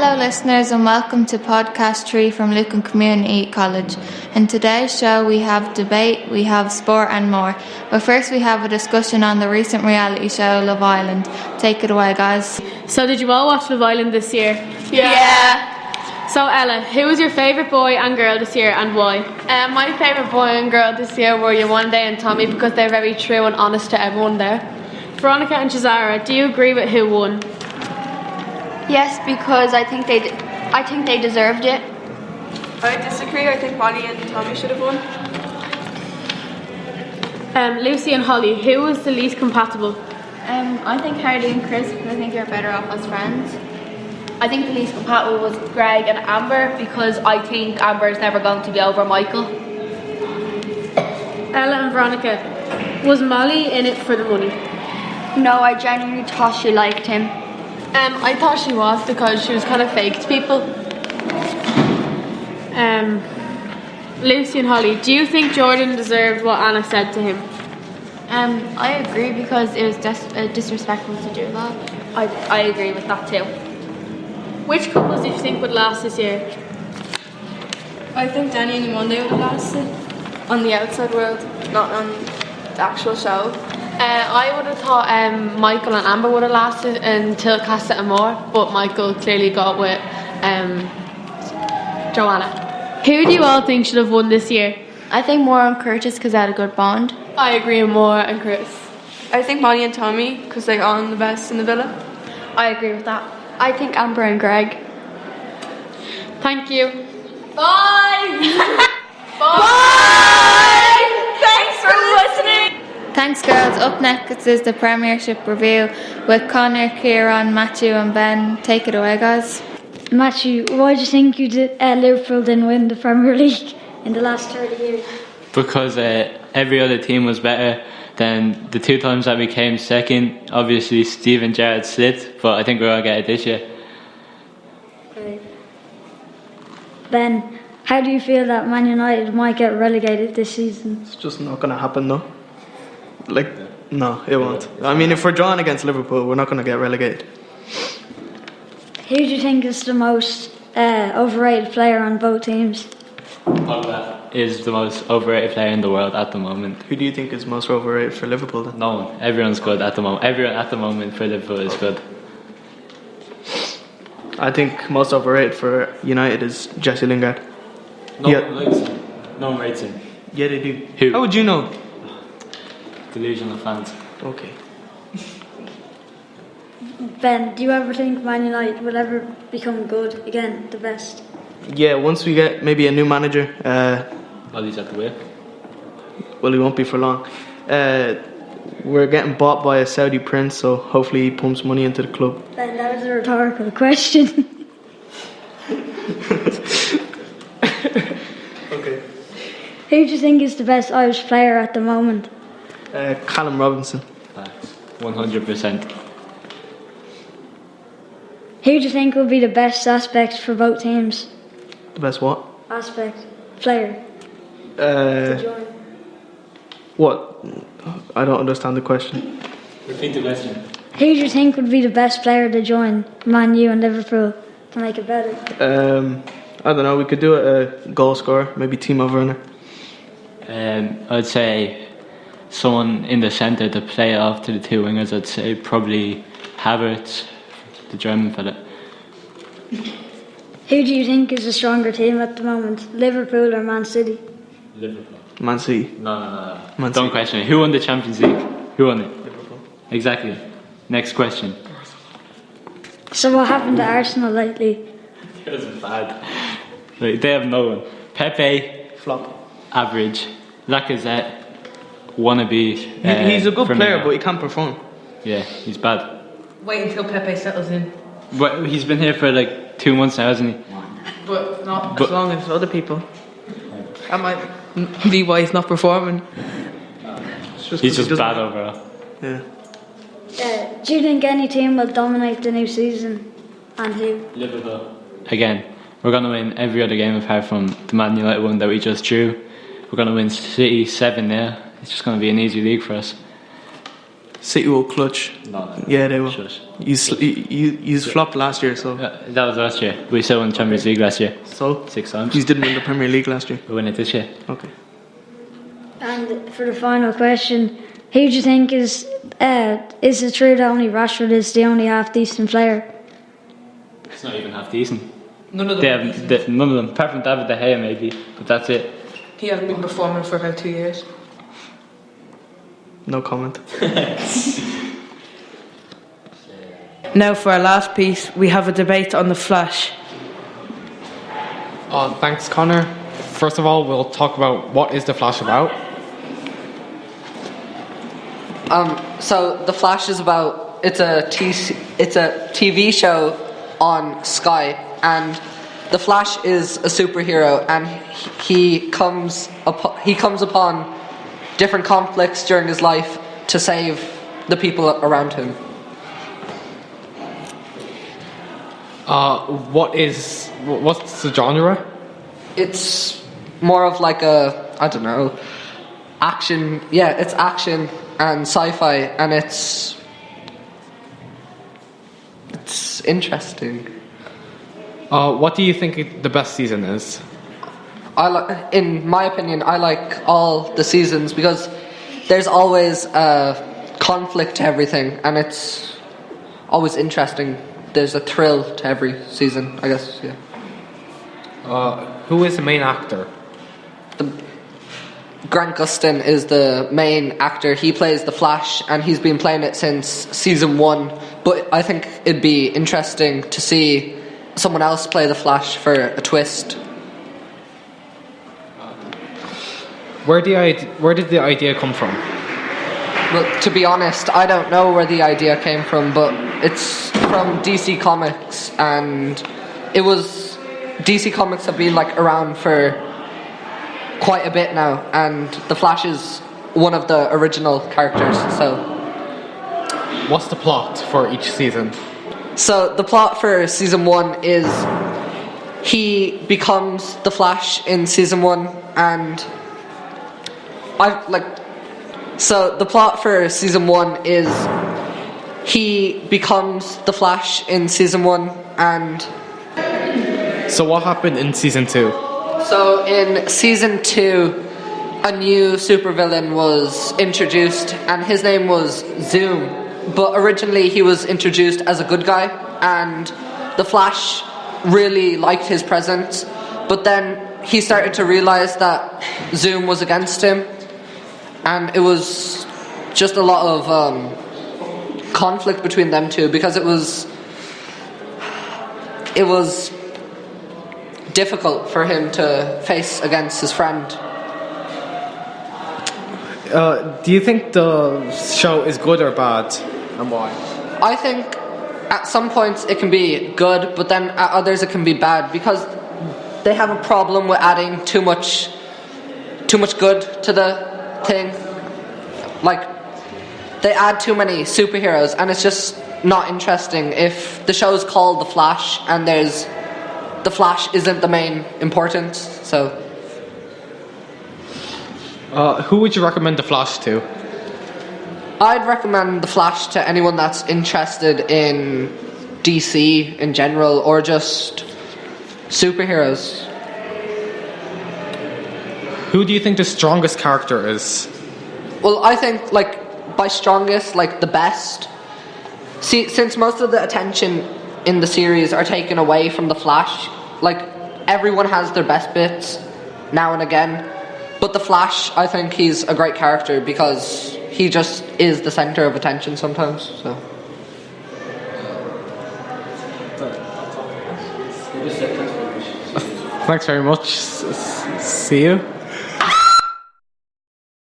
Hello listeners and welcome to podcast 3 from Lucan Community College. In today's show we have debate, we have sport and more. But first we have a discussion on the recent reality show Love Island. Take it away guys. So did you all watch Love Island this year? Yeah. So Ella, who was your favourite boy and girl this year and why? My favourite boy and girl this year were Yewande and Tommy because they're very true and honest to everyone there. Veronica and Shazara, do you agree with who won? Yes, because I think they deserved it. I disagree. I think Molly and Tommy should have won. Lucy and Holly, who was the least compatible? I think Hardy and Chris, because I think they're better off as friends. I think the least compatible was Greg and Amber because I think Amber is never going to be over Michael. Ella and Veronica, was Molly in it for the money? No, I genuinely thought she liked him. I thought she was because she was kind of fake to people. Lucy and Holly, do you think Jordan deserved what Anna said to him? I agree because it was disrespectful to do that. I agree with that too. Which couples did you think would last this year? I think Danny and Yewande would have lasted on the outside world, not on the actual show. I would have thought Michael and Amber would have lasted until Cassette and Moore, but Michael clearly got with Joanna. Who do you all think should have won this year? I think Moore and Curtis because they had a good bond. I agree with Moore and Chris. I think Molly and Tommy because they got on the best in the villa. I agree with that. I think Amber and Greg. Thank you. Bye! Bye! Thanks for listening! Thanks girls. Up next is the Premiership review with Connor, Kieran, Matthew and Ben. Take it away guys. Matthew, why do you think Liverpool didn't win the Premier League in the last 30 years? Because every other team was better than the two times that we came second. Obviously Steve and Jared slipped, but I think we're going to get it this year. Right. Ben, how do you feel that Man United might get relegated this season? It's just not going to happen though. No, it won't. I mean, if we're drawing against Liverpool, we're not going to get relegated. Who do you think is the most overrated player on both teams? Pogba is the most overrated player in the world at the moment. Who do you think is most overrated for Liverpool then? No one. Everyone's good at the moment. Everyone at the moment for Liverpool is good. I think most overrated for United is Jesse Lingard. No one likes him. No one rates him. Yeah, they do. Who? How would you know? Delusional fans. Okay. Ben, do you ever think Man United will ever become good again, the best? Yeah, once we get maybe a new manager, Well, he's at the wheel. well, he won't be for long. We're getting bought by a Saudi prince, so hopefully he pumps money into the club. Ben, that was a rhetorical question. Okay. Who do you think is the best Irish player at the moment? Callum Robinson. Facts. 100%. Who do you think will be the best aspect for both teams? The best what? Aspect, player, to join. What? I don't understand the question. Repeat the question. Who do you think would be the best player to join Man U and Liverpool to make it better? I don't know. We could do a goal scorer, maybe Timo Werner. I'd say someone in the centre to play off to the two wingers. I'd say probably Havertz, the German fella. Who do you think is a stronger team at the moment, Liverpool or Man City? Liverpool. Man City. No. Man Don't City. question it. Who won the Champions League? Who won it? Liverpool. Exactly. Next question. So what happened to Arsenal lately? It was bad. Right, they have no one. Pepe, Flop. average. Lacazette, wannabe. He's a good player, Firmino. but he can't perform. Yeah, he's bad. Wait until Pepe settles in. But he's been here for like 2 months now, hasn't he? But not But- as long as other people. That might be why he's not performing. He's just bad overall. Yeah. Do you think any team will dominate the new season? And who? Liverpool. Again, we're going to win every other game apart from the Man United one that we just drew. We're going to win City 7-0. It's just going to be an easy league for us. City will clutch. No. Yeah, they will. Shush. You flopped last year, so. Yeah, that was last year. We still won the Champions League last year. So? 6 times. You didn't win the Premier League last year. We win it this year. Okay. And for the final question, who do you think is it true that only Rashford is the only half decent player? It's not even half decent. None of them. None of them, apart from David De Gea maybe, but that's it. He hasn't been performing for about 2 years. No comment. Now for our last piece, we have a debate on the Flash. Thanks, Connor. First of all, we'll talk about what is the Flash about. So the Flash is about it's a TV show on Sky, and the Flash is a superhero, and he comes upon different conflicts during his life to save the people around him. What's the genre? It's more of like action. Yeah, it's action and sci-fi, and it's interesting. What do you think the best season is? In my opinion, I like all the seasons because there's always conflict to everything, and it's always interesting. There's a thrill to every season, I guess. Yeah. Who is the main actor? Grant Gustin is the main actor. He plays the Flash, and he's been playing it since season 1. But I think it'd be interesting to see someone else play the Flash for a twist. Where did the idea come from? Well, to be honest, I don't know where the idea came from, but it's from DC Comics, and DC Comics have been around for quite a bit now, and the Flash is one of the original characters. So, what's the plot for each season? So the plot for season 1 is he becomes the Flash in season 1, and So the plot for season 1 is he becomes the Flash in season 1, and So what happened in season 2? So in season 2, a new supervillain was introduced, and his name was Zoom. But originally he was introduced as a good guy, and the Flash really liked his presence. But then he started to realize that Zoom was against him, and it was just a lot of conflict between them two, because it was difficult for him to face against his friend. Do you think the show is good or bad, and why? I think at some points it can be good, but then at others it can be bad, because they have a problem with adding too much good to the thing. They add too many superheroes, and it's just not interesting. If the show's called The Flash and the Flash isn't the main importance, so. Who would you recommend The Flash to? I'd recommend The Flash to anyone that's interested in DC in general, or just superheroes. Who do you think the strongest character is? Well, I think, by strongest, the best. See, since most of the attention in the series are taken away from the Flash, everyone has their best bits now and again. But the Flash, I think he's a great character because he just is the center of attention sometimes, so. Thanks very much. See you.